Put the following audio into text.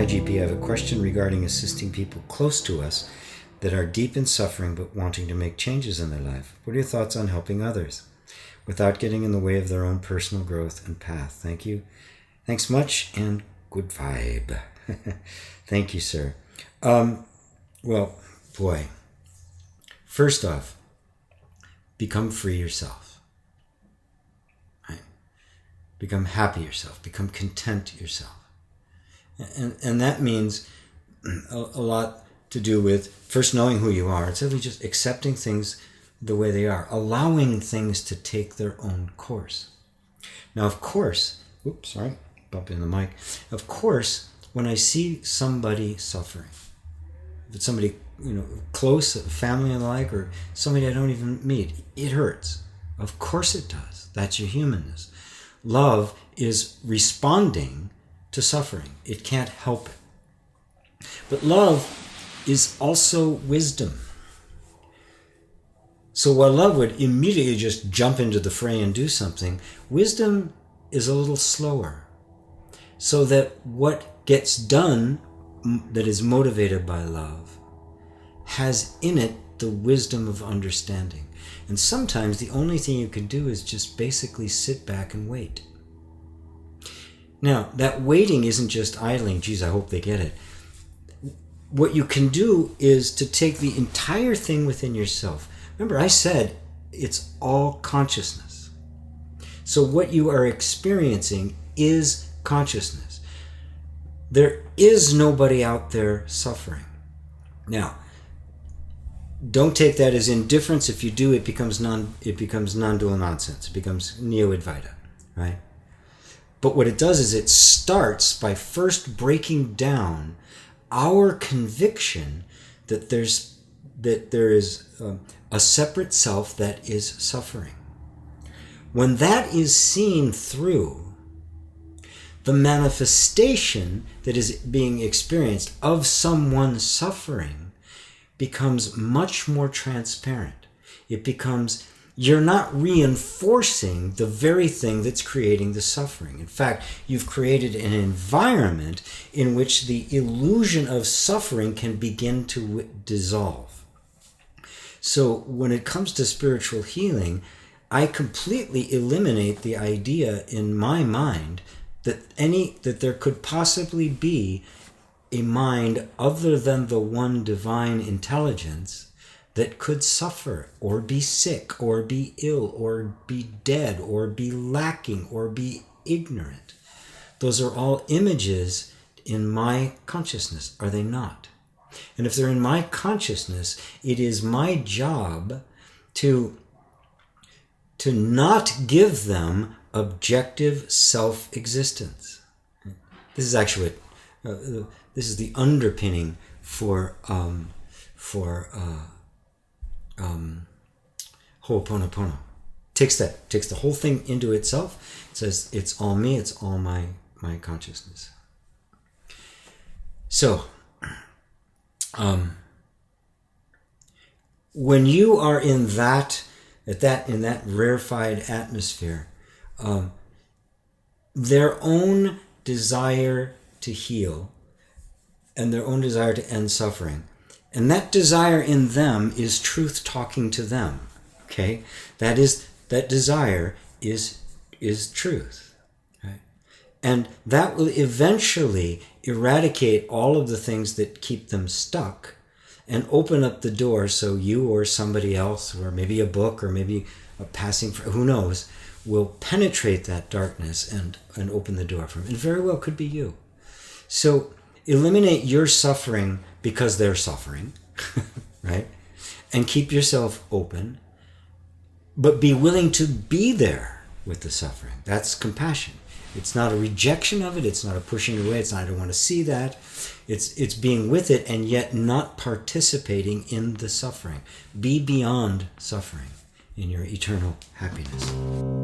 Hi GP, I have a question regarding assisting people close to us that are deep in suffering but wanting to make changes in their life. What are your thoughts on helping others without getting in the way of their own personal growth and path? Thank you. Thanks much, and good vibe. Thank you, sir. Well, boy, first off, become free yourself. Right? Become happy yourself. Become content yourself. And that means a lot to do with first knowing who you are. It's really just accepting things the way they are, allowing things to take their own course. Now, of course, bump in the mic. Of course, when I see somebody suffering, if it's somebody close, family and the like, or somebody I don't even meet, it hurts. Of course it does. That's your humanness. Love is responding to suffering. It can't help it. But love is also wisdom. So while love would immediately just jump into the fray and do something, wisdom is a little slower. So that what gets done that is motivated by love has in it the wisdom of understanding. And sometimes the only thing you can do is just basically sit back and wait. Now, that waiting isn't just idling, geez, I hope they get it. What you can do is to take the entire thing within yourself. Remember, I said it's all consciousness. So what you are experiencing is consciousness. There is nobody out there suffering. Now, don't take that as indifference. If you do, it becomes non-dual nonsense. It becomes neo-Advaita, right? But what it does is it starts by first breaking down our conviction that there is a separate self that is suffering. When that is seen through, the manifestation that is being experienced of someone suffering becomes much more transparent. It becomes, you're not reinforcing the very thing that's creating the suffering. In fact, you've created an environment in which the illusion of suffering can begin to dissolve. So when it comes to spiritual healing, I completely eliminate the idea in my mind that there could possibly be a mind other than the one divine intelligence that could suffer or be sick or be ill or be dead or be lacking or be ignorant. Those are all images in my consciousness, are they not? And if they're in my consciousness, it is my job to not give them objective self-existence. This is actually this is the underpinning for Ho'oponopono. Takes the whole thing into itself. It says it's all me, it's all my consciousness. So when you are in that rarefied atmosphere, their own desire to heal and their own desire to end suffering, and that desire in them is truth talking to them. Okay, that desire is truth, right? And that will eventually eradicate all of the things that keep them stuck and open up the door so you or somebody else, or maybe a book, or maybe a passing, who knows, will penetrate that darkness and open the door for them. It very well could be you. So eliminate your suffering because they're suffering, right? And keep yourself open, but be willing to be there with the suffering. That's compassion. It's not a rejection of it. It's not a pushing away. It's not, I don't want to see that. It's being with it and yet not participating in the suffering. Be beyond suffering in your eternal happiness.